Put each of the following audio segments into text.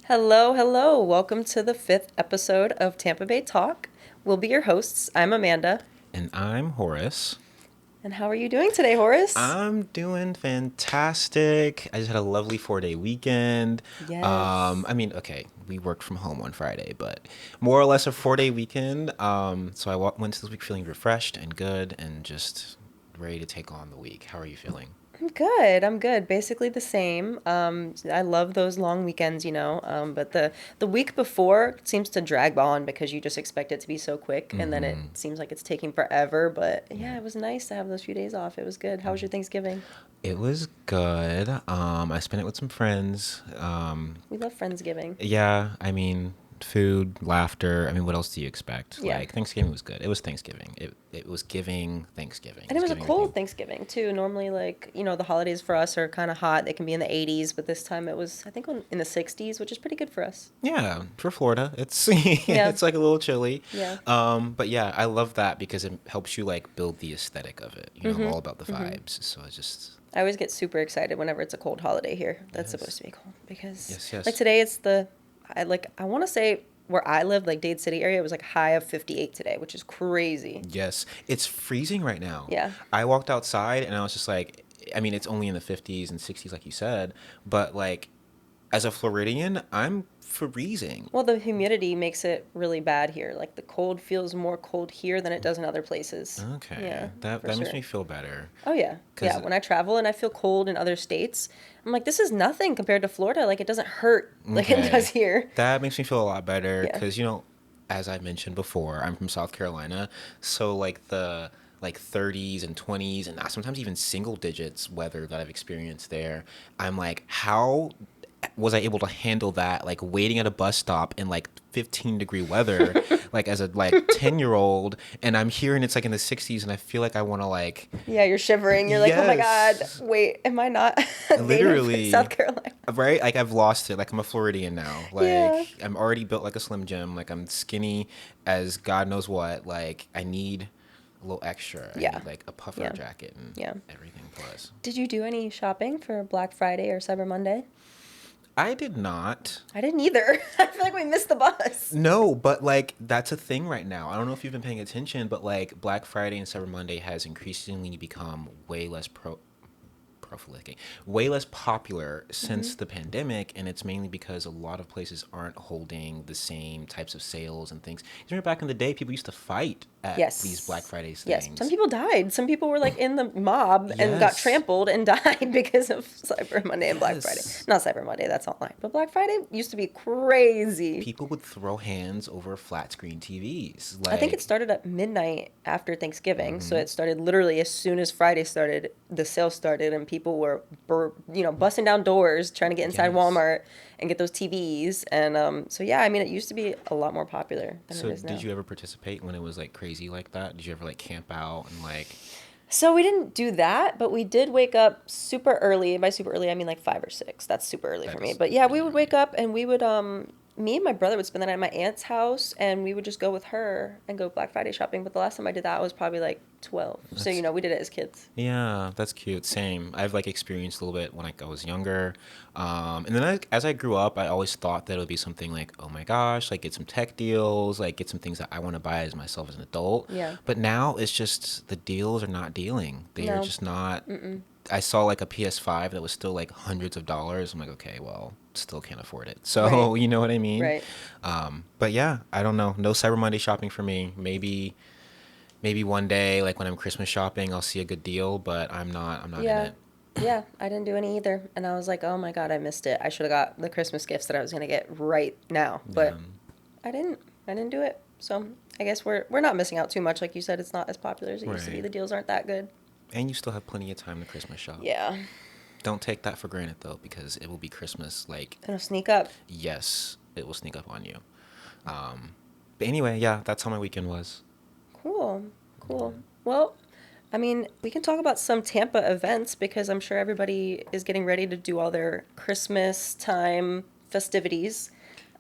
Hello, hello. Welcome to the fifth episode of Tampa Bay Talk. We'll be your hosts. I'm Amanda. And I'm Horace. And how are you doing today, Horace? I'm doing fantastic. I just had a lovely 4-day weekend. Yes. Okay, we worked from home on Friday, but more or less a 4-day weekend. So I went to this week feeling refreshed and good and just ready to take on the week. How are you feeling? I'm good. I'm good. Basically the same. I love those long weekends, but the week before seems to drag on because you just expect it to be so quick, and then it Mm-hmm. seems like it's taking forever. But Yeah. yeah, it was nice to have those few days off. It was good. How was your Thanksgiving? It was good. I spent it with some friends. We love Friendsgiving. Yeah, food, laughter. What else do you expect? Yeah. Like Thanksgiving was good. It was Thanksgiving. It was giving Thanksgiving. And it was a giving everything. cold Thanksgiving too. Normally, the holidays for us are kind of hot. They can be in the 80s, but this time it was, I think, in the 60s, which is pretty good for us. Yeah, for Florida, it's Yeah, it's like a little chilly. yeah. But yeah, I love that because it helps you like build the aesthetic of it. I'm Mm-hmm. all about the Mm-hmm. vibes. So it's just I always get super excited whenever it's a cold holiday here. That's supposed yes, to be cold because, yes, like yes, today, I want to say where I live, like Dade City area, it was like high of 58 today, which is crazy. yes. It's freezing right now. Yeah. I walked outside and I was just like, it's only in the 50s and 60s, like you said, but like as a Floridian, I'm freezing. Well, the humidity makes it really bad here. Like the cold feels more cold here than it does in other places. Yeah, Okay, that for that makes sure. me feel better. Oh yeah. Yeah, Cause when I travel and I feel cold in other states, I'm like, this is nothing compared to Florida. Like it doesn't hurt like it does okay, here. that makes me feel a lot better. Yeah. Cause as I mentioned before, I'm from South Carolina, so like the like 30s and 20s and sometimes even single digits weather that I've experienced there. I'm like, how was I able to handle that? Like waiting at a bus stop in like 15-degree weather, like as a like 10-year-old, and I'm here and it's like in the 60s, and I feel like I want to like, Yeah, you're shivering. You're like, "Oh my God, yes, wait, am I not a native South literally. Carolina?" Right? Like I've lost it. Like I'm a Floridian now. Yeah. Like I'm already built like a Slim Jim. Like I'm skinny as God knows what. Like I need a little extra. I Yeah. need like a puffer Yeah. jacket and Yeah. everything plus. Did you do any shopping for Black Friday or Cyber Monday? I did not. I didn't either. I feel like we missed the bus. No, but like that's a thing right now. I don't know if you've been paying attention, but like Black Friday and Cyber Monday has increasingly become prolific, way less popular Hmm. since the pandemic, and it's mainly because a lot of places aren't holding the same types of sales and things. You remember back in the day, people used to fight at these Black Yes. Fridays Yes. Some things. people died. Some people were like in the mob and got Yes, trampled and died because of Cyber Monday and Black Friday. yes. Not Cyber Monday, that's online. But Black Friday used to be crazy. People would throw hands over flat screen TVs. I think it Like, started at midnight after Thanksgiving. So hmm, it started literally as soon as Friday started, the sale started, and people were, busting down doors trying to get inside yes. Walmart and get those TVs. And so, yeah, I mean, it used to be a lot more popular than it So, is did now. you ever participate when it was like crazy like that? Did you ever like camp out and like, So we didn't do that, but we did wake up super early. By super early, I mean like 5 or 6. That's super early for that me. is But yeah, we really would early? wake up and we would me and my brother would spend the night at my aunt's house, and we would just go with her and go Black Friday shopping. But the last time I did that, I was probably like 12. So That's we did it as kids. Yeah, that's cute. Same. I've like experienced a little bit when like I was younger, and then as I grew up, I always thought that it would be something like, oh my gosh, like get some tech deals, like get some things that I want to buy as myself as an adult. Yeah. But now it's just the deals are not dealing. They are No. just not. Mm-mm. I saw like a PS5 that was still like hundreds of dollars. I'm like, okay, well, still can't afford it. Right. So you know what I mean. Right. But yeah, I don't know. No Cyber Monday shopping for me. Maybe one day, like when I'm Christmas shopping, I'll see a good deal, but I'm not in Yeah. it. Yeah, I didn't do any either. And I was like, oh my God, I missed it. I should have got the Christmas gifts that I was going to get right now. Yeah. But I didn't. I didn't do it. So I guess we're not missing out too much. Like you said, it's not as popular as it used to be. Right. The deals aren't that good. And you still have plenty of time to Christmas shop. Yeah. Don't take that for granted though, because it will be Christmas. Like, It'll sneak up. yes, it will sneak up on you. But anyway, yeah, that's how my weekend was. Cool. Cool. Well, I mean, we can talk about some Tampa events because I'm sure everybody is getting ready to do all their Christmas time festivities.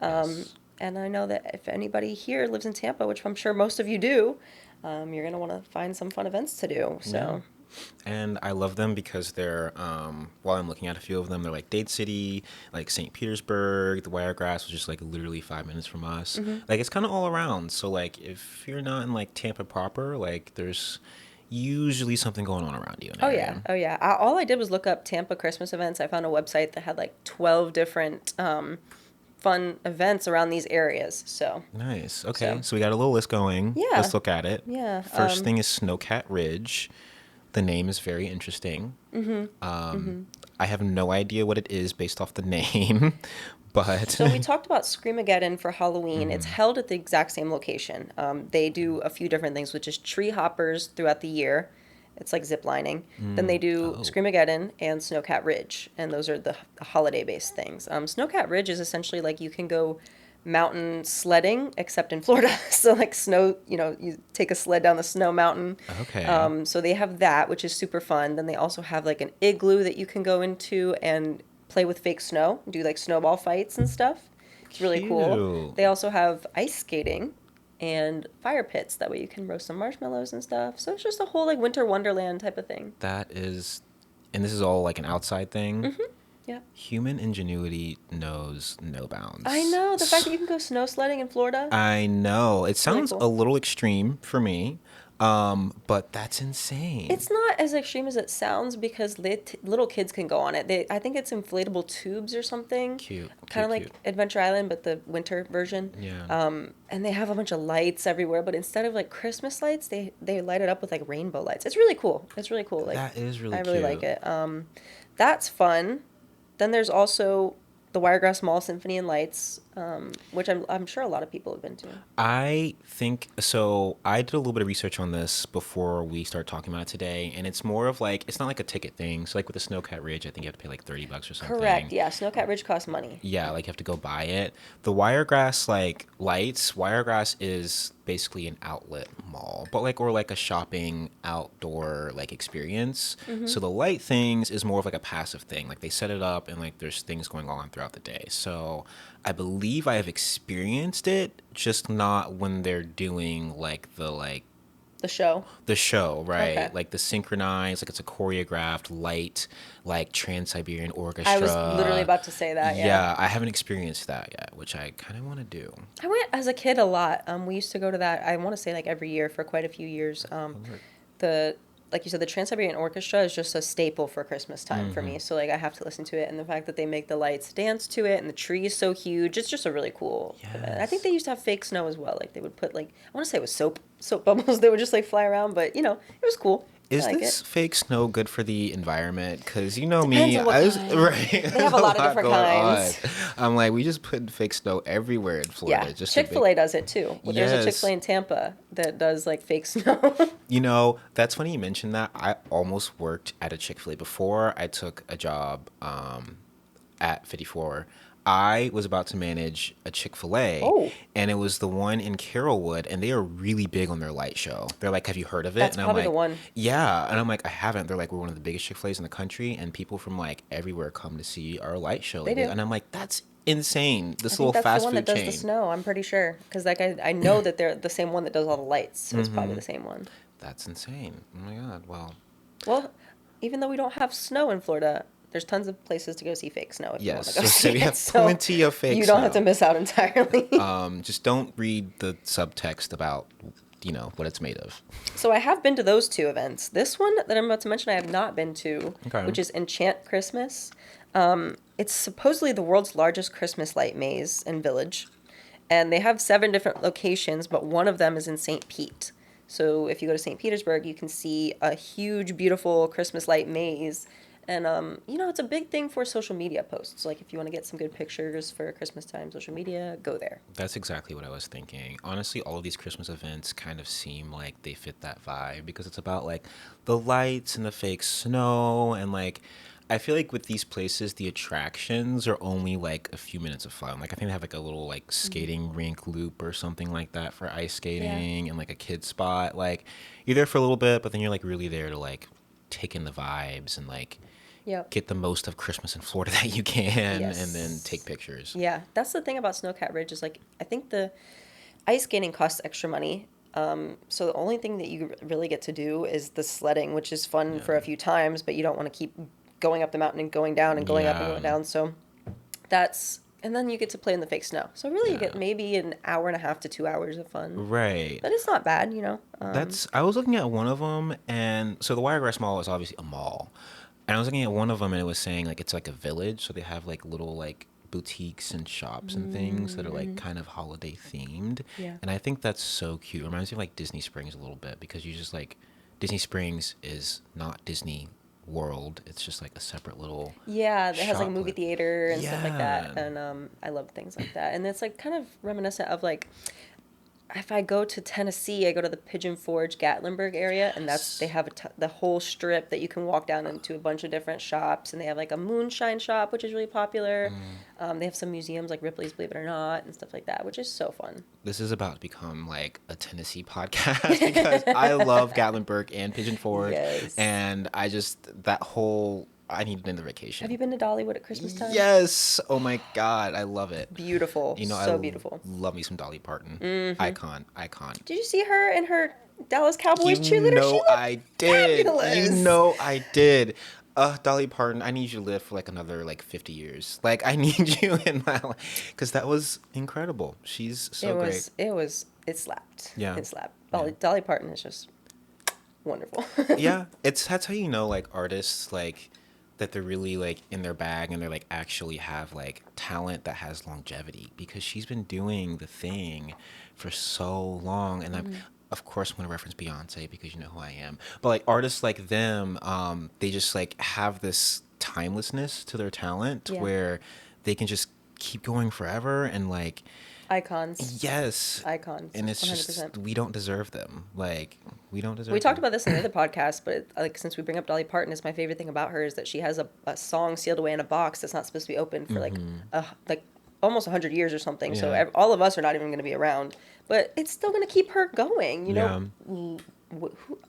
Um, Yes. and I know that if anybody here lives in Tampa, which I'm sure most of you do, you're going to want to find some fun events to do. Yeah. So, And I love them because they're, while I'm looking at a few of them, they're like Dade City, like St. Petersburg, the Wiregrass was just like literally 5 minutes from us. Mm-hmm. Like it's kind of all around. So like if you're not in like Tampa proper, like there's usually something going on around you in the Oh yeah, area. oh yeah. All I did was look up Tampa Christmas events. I found a website that had like 12 different fun events around these areas. Nice. Okay. So So we got a little list going. yeah, Let's look at it. yeah. First thing is Snowcat Ridge. The name is very interesting. Mm-hmm. Mm-hmm. I have no idea what it is based off the name, but So we talked about Screamageddon for Halloween. It's held at the exact same location. They do a few different things, which is tree hoppers throughout the year. It's like zip lining. Then they do oh, Screamageddon and Snowcat Ridge, and those are the holiday-based things. Snowcat Ridge is essentially like you can go mountain sledding, except in Florida. So like snow, you take a sled down the snow mountain. okay. So they have that, which is super fun. Then they also have like an igloo that you can go into and play with fake snow, do like snowball fights and stuff. It's really cool. Cute. They also have ice skating and fire pits. That way you can roast some marshmallows and stuff. So it's just a whole like winter wonderland type of thing. That is, and this is all like an outside thing. Mm-hmm. Yeah. Human ingenuity knows no bounds. I know. The fact that you can go snow sledding in Florida. I know. It really sounds cool. a little extreme for me, but that's insane. It's not as extreme as it sounds because little kids can go on it. I think it's inflatable tubes or something. Cute. Kind of Cute, like cute. Adventure Island, but the winter version. Yeah. And they have a bunch of lights everywhere, but instead of like Christmas lights, they light it up with like rainbow lights. It's really cool. It's really cool. Like That is really I really cute. like it. That's fun. Then there's also the Wiregrass Mall Symphony and Lights, which I'm sure a lot of people have been to. I think so. I did a little bit of research on this before we start talking about it today, and it's more of like it's not like a ticket thing. So like with the Snowcat Ridge, I think you have to pay like $30 or something. Correct. Yeah, Snowcat Ridge costs money. Yeah, like you have to go buy it. The Wiregrass like lights, Wiregrass is basically an outlet mall, but like or like a shopping outdoor like experience. So the light things is more of like a passive thing. Like they set it up and like there's things going on throughout the day. So I believe I have experienced it, just not when they're doing like The show. the show, right? Okay. Like the synchronized, like it's a choreographed light, like Trans-Siberian Orchestra. I was literally about to say that. Yeah. I haven't experienced that yet, which I kind of want to do. I went as a kid a lot. We used to go to that. I want to say like every year for quite a few years. The like you said, the Trans-Siberian Orchestra is just a staple for Christmas time for me. So like I have to listen to it, and the fact that they make the lights dance to it, and the tree is so huge, it's just a really cool event. I think they used to have fake snow as well. Like they would put like I want to say it was soap bubbles. They would just like fly around, but it was cool. Is I like this it. fake snow good for the environment? Because you know Depends me, on what I was kind. right. They have a lot of different kinds. I'm like, we just put fake snow everywhere in Florida. Yeah, Just Chick-fil-A does it too. Well, There's a Yes. Chick-fil-A in Tampa that does like fake snow. You know, that's funny you mentioned that. I almost worked at a Chick-fil-A before I took a job at 54. I was about to manage a Chick-fil-A, Oh. and it was the one in Carrollwood, and they are really big on their light show. They're like, have you heard of it? That's and I'm probably like, the one. Yeah, and I'm like, I haven't. They're like, we're one of the biggest Chick-fil-A's in the country, and people from like everywhere come to see our light show. They do. And I'm like, that's insane. This I think little that's fast the one food that does chain. the snow. I'm pretty sure because like I know that they're the same one that does all the lights. So it's probably the same one. That's insane. Oh my god. Well, Well, even though we don't have snow in Florida, there's tons of places to go see fake snow if you want yes. to go So see we it. have So plenty of fake you snow. don't have to miss out entirely. Just don't read the subtext about, what it's made of. So I have been to those two events. This one that I'm about to mention I have not been to, Okay. which is Enchant Christmas. It's supposedly the world's largest Christmas light maze and village. And they have 7 different locations, but one of them is in St. Pete. So if you go to St. Petersburg, you can see a huge, beautiful Christmas light maze. And, it's a big thing for social media posts. Like if you want to get some good pictures for Christmas time, social media, go there. That's exactly what I was thinking. Honestly, all of these Christmas events kind of seem like they fit that vibe because it's about like the lights and the fake snow and like I feel like with these places the attractions are only like a few minutes of fun. Like I think they have like a little like skating rink loop or something like that for ice skating and like a kid spot. Like you're there for a little bit, but then you're like really there to like take in the vibes and like Yep. get the most of Christmas in Florida that you can Yes. and then take pictures. Yeah, that's the thing about Snowcat Ridge is like I think the ice skating costs extra money. So the only thing that you really get to do is the sledding, which is fun for a few times, but you don't want to keep going up the mountain and going down and going up and Yeah. going down. So that's, and then you get to play in the fake snow. So really, you Yeah. get maybe an hour and a half to 2 hours of fun. Right. But it's not bad, you know. I was looking at one of them, and so the Wiregrass Mall is obviously a mall, and I was looking at one of them, and it was saying like it's like a village, so they have like little like boutiques and shops and things that are like kind of holiday themed, Yeah. and I think that's so cute. It reminds me of like Disney Springs a little bit because you just like Disney Springs is not Disney World; it's just like a separate little Yeah, it has like a shop. movie theater and stuff like that. Yeah. And I love things like that. And it's like kind of reminiscent of like if I go to Tennessee, I go to the Pigeon Forge, Gatlinburg area, and that's they have the whole strip that you can walk down into a bunch of different shops, and they have like a moonshine shop, which is really popular. They have some museums like Ripley's Believe It or Not and stuff like that, which is so fun. This is about to become like a Tennessee podcast because I love Gatlinburg and Pigeon Forge, Yes. and I just that whole I need another vacation. Have you been to Dollywood at Christmas time? Yes. Oh my God, I love it. Beautiful. You know, So I beautiful. love me some Dolly Parton. Icon. Did you see her in her Dallas Cowboys You cheerleader? know She looked I did. fabulous. You know I did. Dolly Parton, I need you to live for like another like 50 years. Like I need you in my life because that was incredible. She's so great. It slapped. Yeah. It slapped. Yeah. Dolly Parton is just wonderful. Yeah, that's how you know like artists like that they're really like in their bag and they're like actually have like talent that has longevity because she's been doing the thing for so long. And I'm of course I'm gonna reference Beyonce because you know who I am, but like artists like them, they just like have this timelessness to their talent Yeah. where they can just keep going forever and like Icons. yes, Icons. and it's 100%. just we don't deserve them. Like we don't deserve We talked them. about this in the other podcast, but like since we bring up Dolly Parton, it's my favorite thing about her is that she has a song sealed away in a box that's not supposed to be open for like almost 100 years or something. So Yeah. all of us are not even going to be around, but it's still going to keep her going. You know,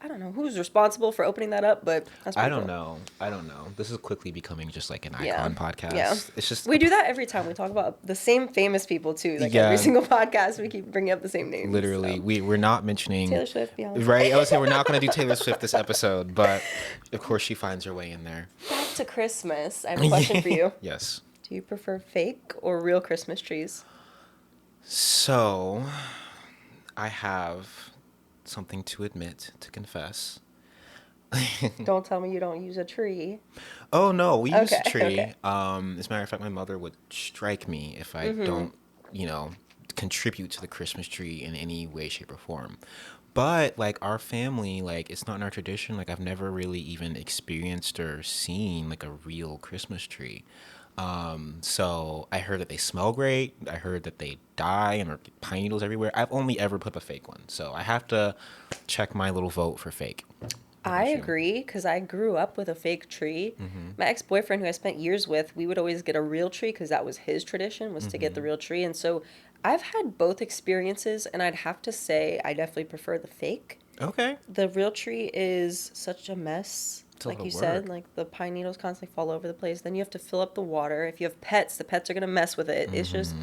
I don't know who's responsible for opening that up, but that's I pretty don't cool. know. I don't know. This is quickly becoming just like an Yeah. icon podcast. Yeah. It's just We do that every time. We talk about the same famous people too. Like Yeah. every single podcast, we keep bringing up the same names. literally so. we're not mentioning Taylor Swift, Beyonce. right. I would say we're not going to do Taylor Swift this episode, but of course she finds her way in there. Back to Christmas. I have a question for you. Yes. Do you prefer fake or real Christmas trees? So I have something to admit, to confess. Don't tell me you don't use a tree. Oh no, we use Okay, a tree. okay. As a matter of fact, my mother would strike me if I don't, contribute to the Christmas tree in any way, shape, or form. But like our family, like it's not in our tradition. Like I've never really even experienced or seen like a real Christmas tree. So I heard that they smell great. I heard that they die and are pine needles everywhere. I've only ever put up a fake one, so I have to check my little vote for fake. What I about you? agree because I grew up with a fake tree. My ex-boyfriend, who I spent years with, we would always get a real tree because that was his tradition, was to get the real tree. And so I've had both experiences, and I'd have to say I definitely prefer the fake. Okay. The real tree is such a mess. It's a Like lot you of said, work. like the pine needles constantly fall over the place. Then you have to fill up the water. If you have pets, the pets are going to mess with it. It's just,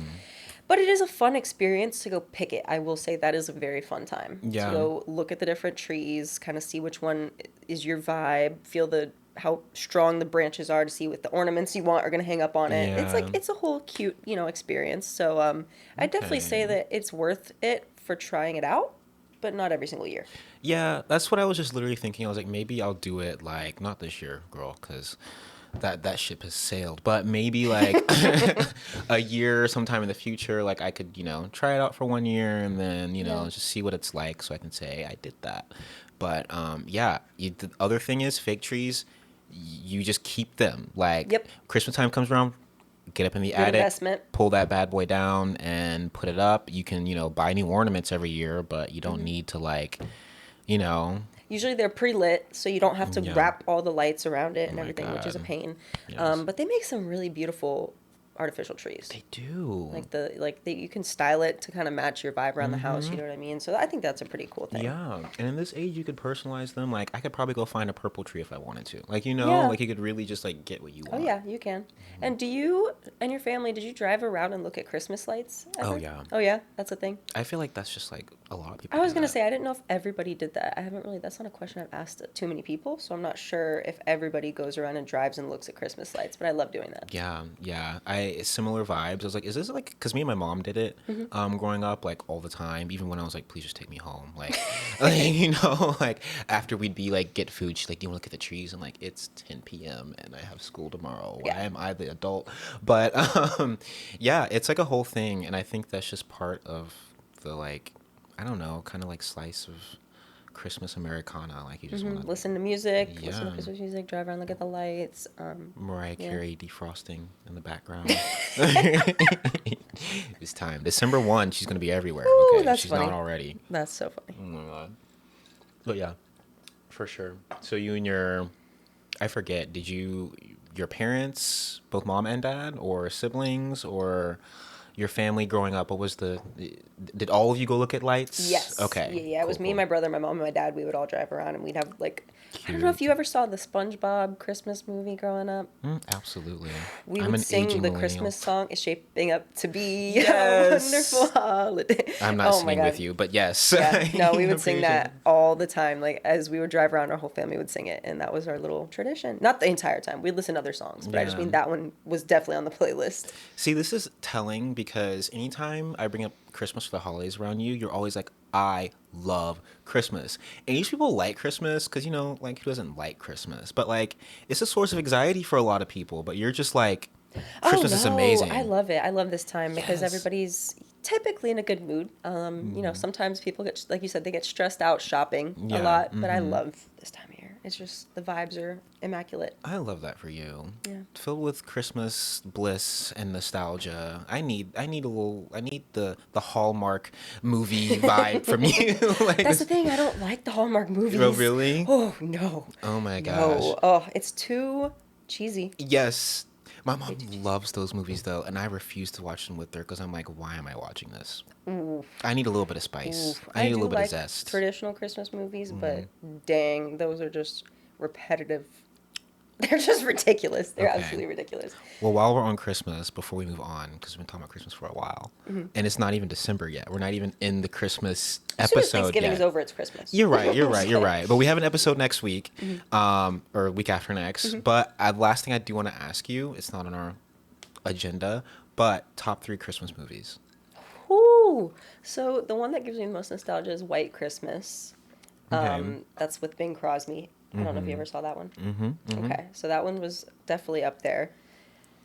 but it is a fun experience to go pick it. I will say that is a very fun time. Yeah. To go look at the different trees, kind of see which one is your vibe, feel how strong the branches are to see what the ornaments you want are going to hang up on it. It's like, Yeah. it's a whole cute, experience. So, I'd definitely say Okay. that it's worth it for trying it out, but not every single year. Yeah, that's what I was just literally thinking. I was like, maybe I'll do it like not this year, girl, because that ship has sailed. But maybe like a year, sometime in the future, like I could try it out for 1 year and then Yeah. just see what it's like, so I can say I did that. But yeah, the other thing is fake trees. You just keep them. Like Yep. Christmas time comes around, get up in the Good attic, investment. pull that bad boy down and put it up. You can buy new ornaments every year, but you don't need to like you know Usually they're pre-lit, so you don't have to Yeah. wrap all the lights around it and Oh my everything, which is a God. pain. Yes. But they make some really beautiful artificial trees. They do. You can style it to kind of match your vibe around the house. You know what I mean? So I think that's a pretty cool thing. Yeah, and in this age, you could personalize them. Like, I could probably go find a purple tree if I wanted to. Like, Yeah. like you could really just like get what you Oh want. yeah, you can. And do you and your family, did you drive around and look at Christmas lights Oh ever? yeah, Oh yeah, that's a thing. I feel like that's just like a lot of I people was do gonna that. say I didn't know if everybody did that. I haven't really. That's not a question I've asked too many people, so I'm not sure if everybody goes around and drives and looks at Christmas lights. But I love doing that. Yeah, yeah. Similar vibes. I was like, is this like, because me and my mom did it, growing up, like all the time. Even when I was like, please just take me home, like, like after we'd be like get food, she's like, do you want to look at the trees? I'm like, it's 10 p.m. and I have school tomorrow. Why Yeah. am I the adult? But yeah, it's like a whole thing, and I think that's just part of the like, I don't know, kind of like slice of Christmas Americana. Like you just want to, Listen to music, listen to yeah. Christmas music, drive around, look at the lights. Mariah Yeah. Carey defrosting in the background. It's time. December 1, she's going to be everywhere. Ooh, Okay, that's she's funny. not already. That's so funny. Oh my god. But yeah, for sure. So you and I forget, your parents, both mom and dad, or siblings, or your family growing up, did all of you go look at lights? Yes. Okay. Yeah. It was Cool, me, cool. my brother, my mom, and my dad. We would all drive around and we'd have like, I don't know Cute. if you ever saw the SpongeBob Christmas movie growing up. Absolutely. We I'm would an sing aging the millennial. Christmas song. It's shaping up to be Yes. a wonderful holiday. I'm not Oh my singing God. with you, but yes. Yeah, no, we would I'm sing pretty that sure. all the time. Like as we would drive around, our whole family would sing it, and that was our little tradition. Not the entire time. We'd listen to other songs, but I just Yeah. mean that one was definitely on the playlist. See, this is telling because anytime I bring up Christmas or the holidays around you, you're always like, I love Christmas. And these people like Christmas because, like, who doesn't like Christmas? But, like, it's a source of anxiety for a lot of people. But you're just like, Christmas is amazing. I love it. I love this time because Yes. everybody's typically in a good mood. Sometimes people get, like you said, they get stressed out shopping a Yeah, lot, but I love this time of year. It's just the vibes are immaculate. I love that for you. Yeah. Filled with Christmas bliss and nostalgia. I need the Hallmark movie vibe from you. Like That's the this- thing. I don't like the Hallmark movies. Oh, really? Oh no. Oh my gosh. No. Oh, it's too cheesy. Yes. My mom loves those movies though, and I refuse to watch them with her because I'm like, why am I watching this? Oof. I need a little bit of spice. Oof. I need a do little bit like of zest. traditional Christmas movies, but dang, those are just repetitive. They're just ridiculous. They're Okay. absolutely ridiculous. Well, while we're on Christmas, before we move on, because we've been talking about Christmas for a while, and it's not even December yet. We're not even in the Christmas As soon as episode Thanksgiving yet. is over, it's Christmas. You're right. You're right. You're right. But we have an episode next week, or week after next. But last thing I do want to ask you, it's not on our agenda, but top 3 Christmas movies. Ooh. So the one that gives me the most nostalgia is White Christmas. Okay. That's with Bing Crosby. I don't know if you ever saw that one. Mm-hmm. Okay, so that one was definitely up there.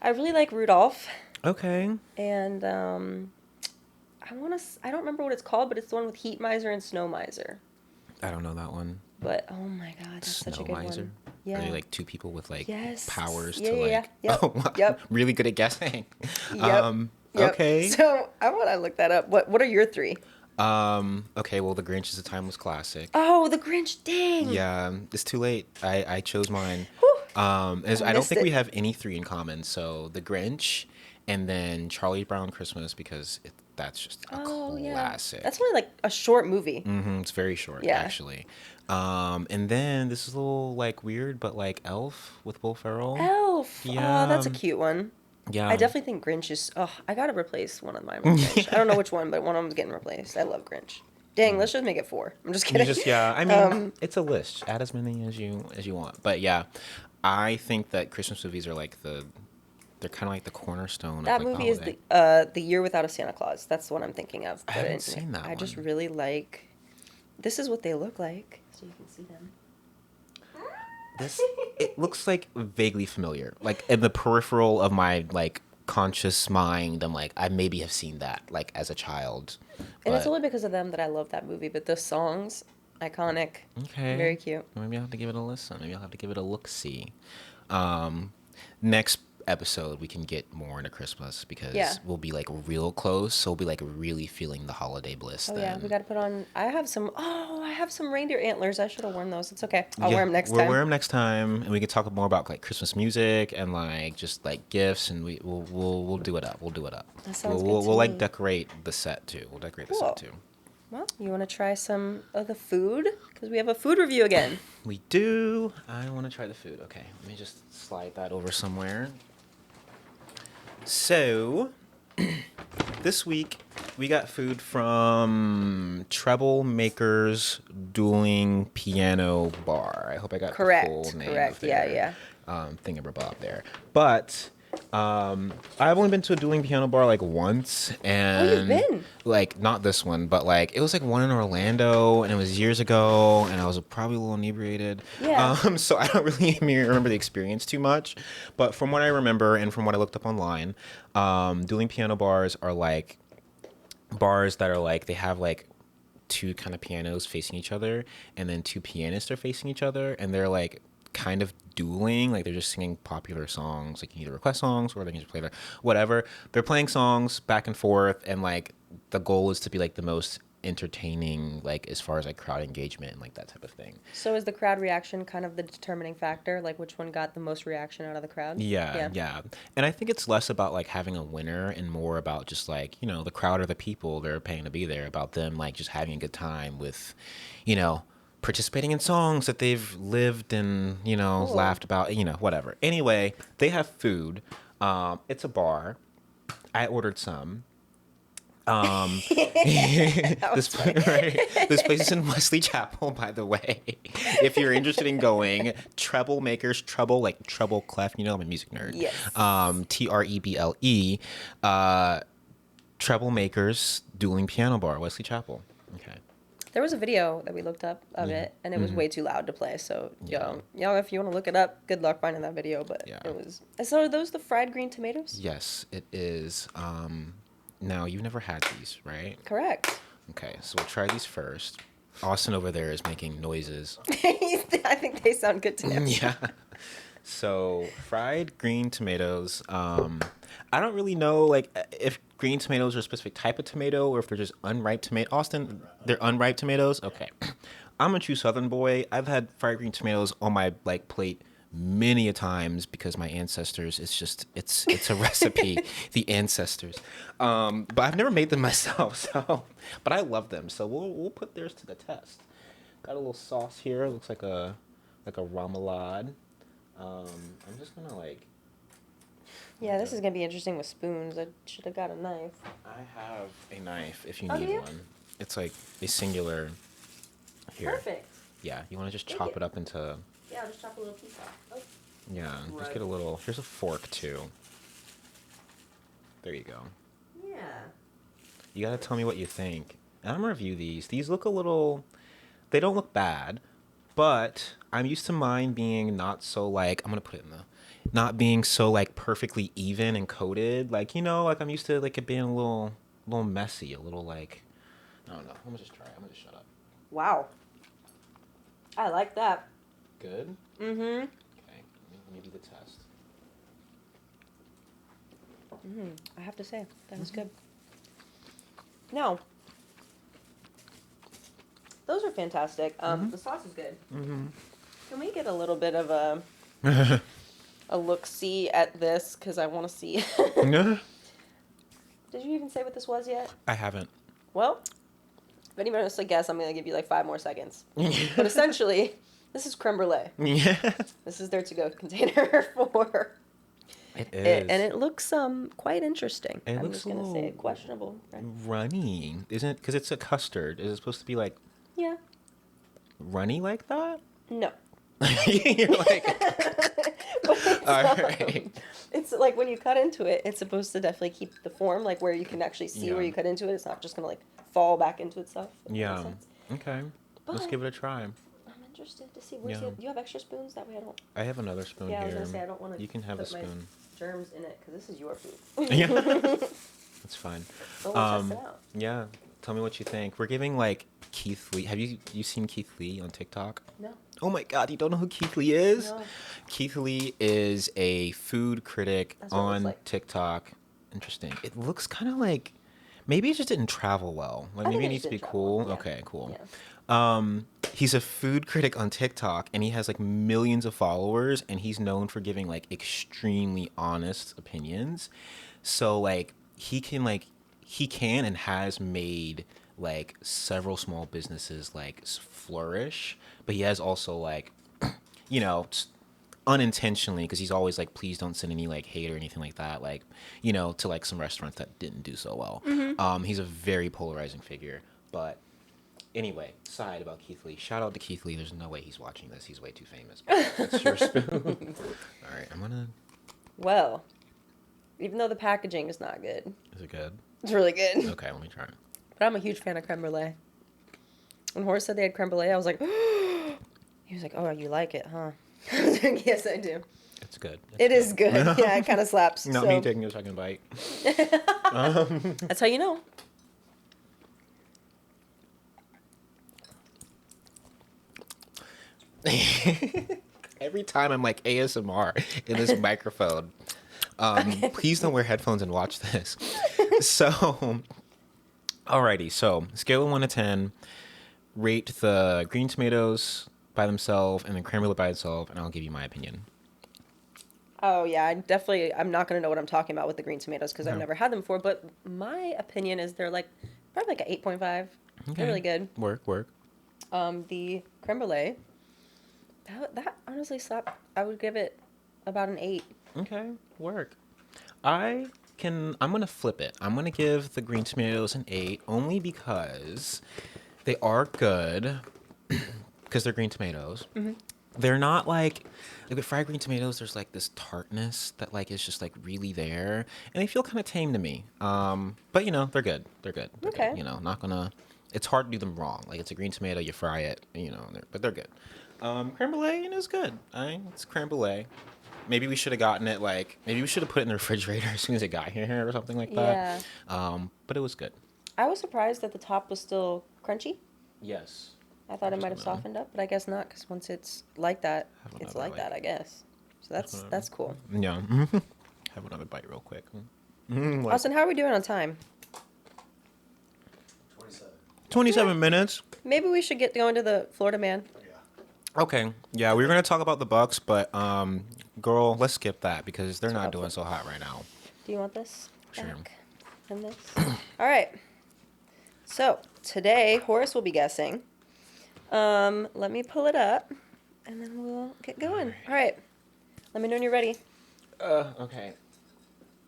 I really like Rudolph, Okay. and I don't remember what it's called, but it's the one with Heat Miser and Snow Miser. I don't know that one. But oh my God, that's such a Snow good Miser. one. Yeah. Are they like 2 people with like Yes. powers Yeah, to yeah, like? yeah. Yep. Oh, wow. Yep. Really good at guessing. Yep. Yep. Okay. So I want to look that up. What are your 3? Okay. Well, The Grinch is a timeless classic. Oh, The Grinch! Dang. Yeah, it's too late. I chose mine. Whew. I don't missed think it. we have any 3 in common. So The Grinch, and then Charlie Brown Christmas because that's just a Oh yeah. classic. That's only like a short movie. It's very short, Yeah. actually. And then this is a little like weird, but like Elf with Will Ferrell. Elf. Yeah. Oh, that's a cute one. Yeah. I definitely think Grinch is. Oh, I gotta replace one of mine with Grinch. I don't know which one, but one of them's getting replaced. I love Grinch. Dang, let's just make it 4. I'm just You kidding. just yeah. I mean, it's a list. Add as many as you want. But yeah, I think that Christmas movies are like they're kind of like the cornerstone. That of like movie is the Year Without a Santa Claus. That's the one I'm thinking of. I haven't seen that I just one. really like. This is what they look like, so you can see them. This it looks like vaguely familiar, like in the peripheral of my like conscious mind. I'm like I maybe have seen that like as a child. And it's but- only because of them that I love that movie. But the songs, iconic. Okay. Very cute. Maybe I'll have to give it a listen. Maybe I'll have to give it a look-see. Next episode we can get more into Christmas because Yeah. we'll be like real close, so we'll be like really feeling the holiday bliss Oh then. yeah, we got to put on. I have some reindeer antlers. I should have worn those. It's okay. I'll Yeah, wear them next we'll time. wear them next time, and we can talk more about like Christmas music and like just like gifts, and we'll do it up. We'll do it up. That sounds good We'll to like me. decorate the set too. We'll decorate the Cool. set too. Well, you want to try some of the food? Because we have a food review again. We do. I want to try the food. Okay, let me just slide that over somewhere. So, this week we got food from Treble Maker's Dueling Piano Bar. I hope I got Correct. the full name Correct. of their Yeah. thingamabob there. But I've only been to a dueling piano bar like once, and been? like not this one, but like it was like one in Orlando, and it was years ago, and I was probably a little inebriated. Yeah. So I don't really remember the experience too much, but from what I remember and from what I looked up online, dueling piano bars are like bars that are like they have like two kind of pianos facing each other, and then two pianists are facing each other, and they're like kind of dueling, like they're just singing popular songs. Like you can either request songs or they can just play their whatever. They're playing songs back and forth, and like the goal is to be like the most entertaining, like as far as like crowd engagement and like that type of thing. So is the crowd reaction kind of the determining factor? Like which one got the most reaction out of the crowd? Yeah. And I think it's less about like having a winner and more about just like, you know, the crowd are the people, they're paying to be there, about them like just having a good time with, you know, participating in songs that they've lived and, you know, Cool. laughed about, you know, whatever. Anyway, they have food. It's a bar. I ordered some. This right, this place is in Wesley Chapel, by the way. If you're interested in going, Treble Makers, Treble like treble clef. You know, I'm a music nerd. Yes. Treble. Treble Makers Dueling Piano Bar, Wesley Chapel. Okay. There was a video that we looked up of it, and it was way too loud to play. So, y'all, if you want to look it up, good luck finding that video. But it was. So, are those the fried green tomatoes? Yes, it is. Now you've never had these, right? Correct. Okay, so we'll try these first. Austin over there is making noises. I think they sound good to him. Yeah. So fried green tomatoes. I don't really know like if green tomatoes are a specific type of tomato or if they're just unripe tomato. Austin, they're unripe tomatoes. Okay. I'm a true Southern boy. I've had fried green tomatoes on my like plate many a times because my ancestors. It's a recipe. The ancestors. But I've never made them myself. So, but I love them. So we'll put theirs to the test. Got a little sauce here. Looks like a remoulade. I'm just gonna like. Yeah, this is gonna be interesting with spoons. I should have got a knife. I have a knife if you Oh, need do you? one. It's like a singular. Here. Perfect. Yeah, you want to just Thank chop you. it up into. Yeah, I'll just chop a little piece off. Oh. Yeah, just Right. get a little. Here's a fork too. There you go. Yeah. You gotta tell me what you think. And I'm gonna review these. These look a little. They don't look bad, but I'm used to mine being not so like. I'm gonna put it in the. Not being so like perfectly even and coated. Like, you know, like I'm used to like it being a little messy, a little like. I don't know. I'm gonna just try it. I'm gonna just shut up. Wow. I like that. Good. Mm-hmm. Okay. Let me do the test. I have to say, that was good. No. Those are fantastic. The sauce is good. Mm-hmm. Can we get a little bit of a look-see at this? Because I want to see. Did you even say what this was yet? I haven't. Well, if anybody wants to guess, I'm going to give you like 5 more seconds. But essentially, this is creme brulee. Yeah. This is their to-go container for It is. it, and it looks quite interesting. It I'm looks just gonna say questionable. Right? runny, isn't it? Because it's a custard. Is it supposed to be like Yeah. runny like that? No. You're like, But it's, all right. it's like when you cut into it, it's supposed to definitely keep the form, like where you can actually see Yeah. where you cut into it. It's not just gonna like fall back into itself. if that makes Yeah. sense. Okay. Let's But- give it a try. I'm interested to see. Where's Yeah. do you have extra spoons? That way I don't. I have another spoon Yeah, I was here. gonna say I don't want to. You can have a put my spoon. germs in it because this is your food. Yeah. That's fine. But we'll test it out. Yeah. Tell me what you think. We're giving like Keith Lee. Have you seen Keith Lee on TikTok? No. Oh my God, you don't know who Keith Lee is? No. Keith Lee is a food critic That's what it looks on like. TikTok. Interesting. It looks kind of like maybe it just didn't travel well. Like I maybe think it it needs just to be didn't travel cool. well, yeah. Okay, cool. Yeah. He's a food critic on TikTok and he has like millions of followers and he's known for giving like extremely honest opinions. So like he can and has made like several small businesses like flourish, but he has also like you know unintentionally because he's always like please don't send any like hate or anything like that like to like some restaurants that didn't do so well. He's a very polarizing figure, but anyway, side about Keith Lee. Shout out to Keith Lee. There's no way he's watching this. He's way too famous. That's your spoon. All right, I'm gonna. Well, even though the packaging is not good, Is it good? it's really good. Okay, let me try it. But I'm a huge fan of creme brulee. When Horace said they had creme brulee, I was like, he was like, oh, you like it, huh? I was like, yes, I do. It's good. It is good. Yeah, it kind of slaps. Not so. me taking a second bite. That's how you know. Every time I'm like ASMR in this microphone. Please don't wear headphones and watch this. So, alrighty. So, scale of 1 to 10. Rate the green tomatoes by themselves and the creme brulee by itself, and I'll give you my opinion. Oh, yeah, I'm not going to know what I'm talking about with the green tomatoes because I've never had them before, but my opinion is they're like, probably like an 8.5. Okay. They're really good. Work. The creme brulee, that honestly slapped. I would give it about an 8. Okay, work. I'm gonna flip it. I'm gonna give the green tomatoes an 8 only because they are good because they're green tomatoes. Mm-hmm. They're not like with fried green tomatoes. There's like this tartness that like is just like really there, and they feel kind of tame to me. But they're good. They're good. Okay. Good. Not gonna. It's hard to do them wrong. Like it's a green tomato, you fry it. But they're good. Creme brulee is good. It's creme brulee. Maybe we should have gotten it maybe we should have put it in the refrigerator as soon as it got here or something like that. Yeah. But it was good. I was surprised that the top was still crunchy. Yes. I thought it might have softened up, but I guess not, because once it's like that, it's like that, I guess. So that's cool. Yeah. Have another bite real quick. Austin, how are we doing on time? 27 minutes. Maybe we should get going to the Florida Man. Okay. Yeah, we were gonna talk about the Bucks, but girl, let's skip that because they're not doing so hot right now. Do you want this? Sure. Back and this. All right. So today Horace will be guessing. Let me pull it up, and then we'll get going. All right. Let me know when you're ready. Okay.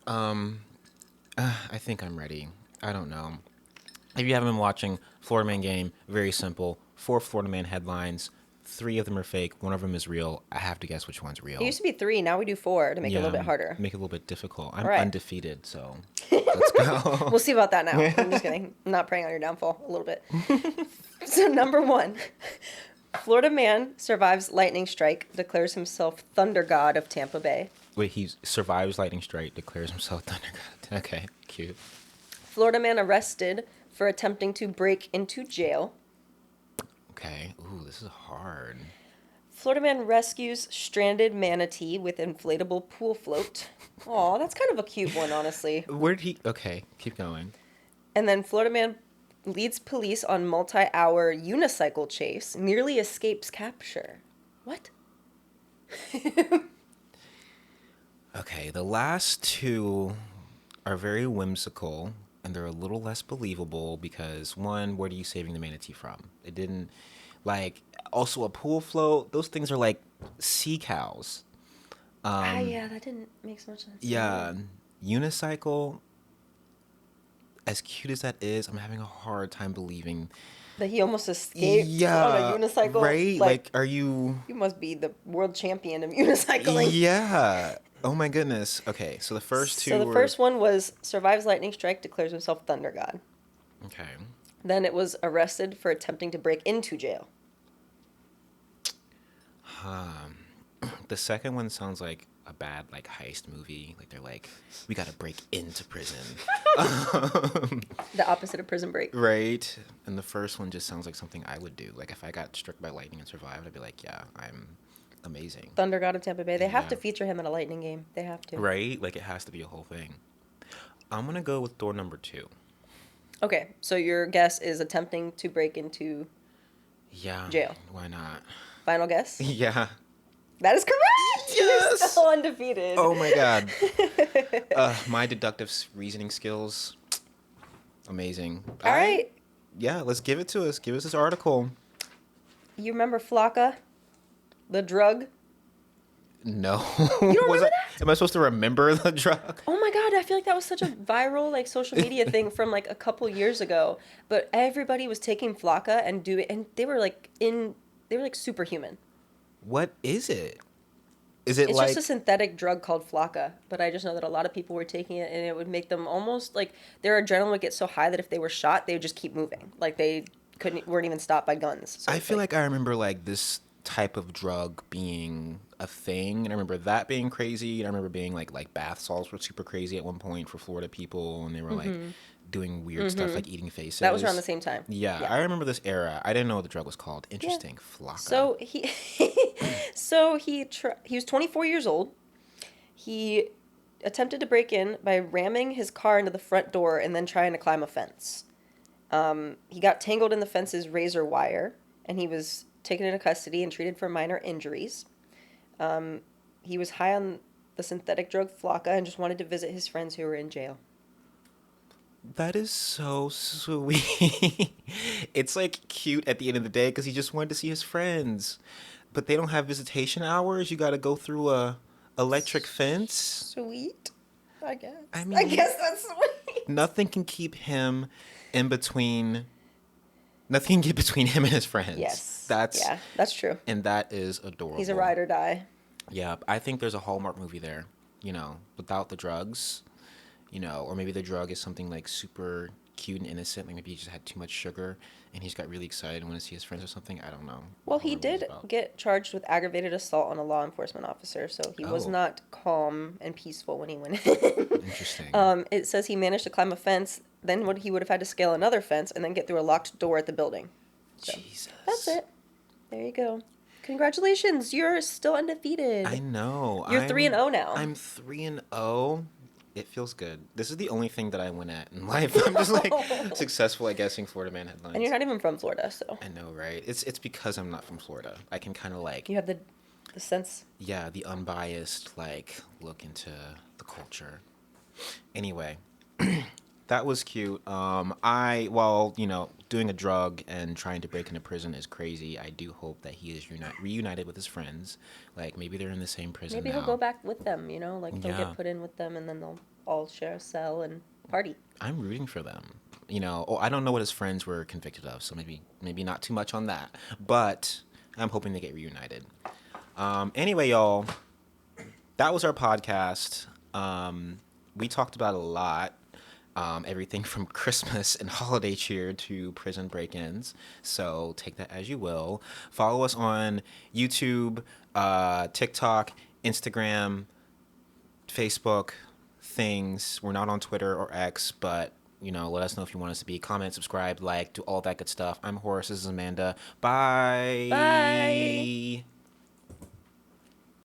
I think I'm ready. I don't know. If you haven't been watching Florida Man game, very simple. 4 Florida Man headlines. 3 of them are fake. 1 of them is real. I have to guess which one's real. It used to be 3. Now we do 4 to make it a little bit harder. Make it a little bit difficult. I'm right. undefeated, so let's go. We'll see about that now. I'm just kidding. I'm not preying on your downfall a little bit. So number 1. Florida man survives lightning strike, declares himself thunder god of Tampa Bay. Wait, he survives lightning strike, declares himself thunder god. Okay, cute. Florida man arrested for attempting to break into jail. Okay. Ooh, this is hard. Florida man rescues stranded manatee with inflatable pool float. Aw, that's kind of a cute one, honestly. Where'd he... Okay, keep going. And then Florida man leads police on multi-hour unicycle chase, nearly escapes capture. What? Okay, the last 2 are very whimsical, and they're a little less believable because, 1, what are you saving the manatee from? It didn't... also a pool float, those things are like sea cows. Yeah, that didn't make so much sense. Yeah, unicycle, as cute as that is, I'm having a hard time believing that he almost escaped on a unicycle. Right? Like, are you... You must be the world champion of unicycling. Yeah. Oh my goodness. Okay, so the first 2 So the first one was survives lightning strike, declares himself thunder god. Okay. Then it was arrested for attempting to break into jail. The second one sounds like a bad like heist movie. Like they're like, we gotta break into prison. The opposite of Prison Break. Right. And the first one just sounds like something I would do. Like if I got struck by lightning and survived, I'd be like, yeah, I'm amazing. Thunder God of Tampa Bay. They have to Yeah. feature him in a Lightning game. They have to. Right? Like it has to be a whole thing. I'm gonna go with door number 2. Okay, so your guess is attempting to break into Yeah. jail. Why not? Final guess? Yeah. That is correct! You're Yes! still undefeated. Oh my god. My deductive reasoning skills, amazing. All right. Yeah, let's give it to us. Give us this article. You remember Flocka? The drug? No. You don't remember that? Am I supposed to remember the drug? Oh my god, I feel like that was such a viral like social media thing from like a couple years ago. But everybody was taking Flocka and they were like superhuman. What is it? Is it It's like just a synthetic drug called Flocka, but I just know that a lot of people were taking it and it would make them almost like their adrenaline would get so high that if they were shot, they would just keep moving. Like they weren't even stopped by guns. So I feel like I remember like this type of drug being a thing, and I remember that being crazy, and I remember being like bath salts were super crazy at one point for Florida people, and they were like doing weird stuff like eating faces. that was around the same time. Yeah, I remember this era. I didn't know what the drug was called. Interesting. Flocka. So he he was 24 years old. He attempted to break in by ramming his car into the front door and then trying to climb a fence. He got tangled in the fence's razor wire, and he was taken into custody and treated for minor injuries. He was high on the synthetic drug Flocka and just wanted to visit his friends who were in jail. That is so sweet. It's like cute at the end of the day because he just wanted to see his friends, but they don't have visitation hours. You got to go through a electric fence. Sweet, I guess. I mean, I guess that's sweet. Nothing can keep him in between. Nothing can get between him and his friends. Yes. That's true. And that is adorable. He's a ride or die. Yeah, I think there's a Hallmark movie there. You know, without the drugs. You know, or maybe the drug is something like super cute and innocent. Like maybe he just had too much sugar and he's got really excited and want to see his friends or something. I don't know. Well, he did get charged with aggravated assault on a law enforcement officer, so he was not calm and peaceful when he went in. Interesting. It says he managed to climb a fence, then he would have had to scale another fence, and then get through a locked door at the building. So, Jesus. that's it. There you go. Congratulations, you're still undefeated. I know. You're 3-0 now. I'm 3-0. It feels good. This is the only thing that I win at in life. I'm just like successful at guessing Florida man headlines. And you're not even from Florida, so. I know, right? It's because I'm not from Florida. I can kind of like. You have the sense. Yeah, the unbiased like look into the culture. Anyway, that was cute. Doing a drug and trying to break into prison is crazy. I do hope that he is reunited with his friends. Like maybe they're in the same prison Maybe now. he'll go back with them, like they'll Yeah. get put in with them and then they'll all share a cell and party. I'm rooting for them. I don't know what his friends were convicted of, so maybe not too much on that. But I'm hoping they get reunited. Anyway, y'all, that was our podcast. We talked about a lot. Everything from Christmas and holiday cheer to prison break-ins. So take that as you will. Follow us on YouTube, TikTok, Instagram, Facebook, things. We're not on Twitter or X, but let us know if you want us to be. Comment, subscribe, like, do all that good stuff. I'm Horace. This is Amanda. Bye. Bye.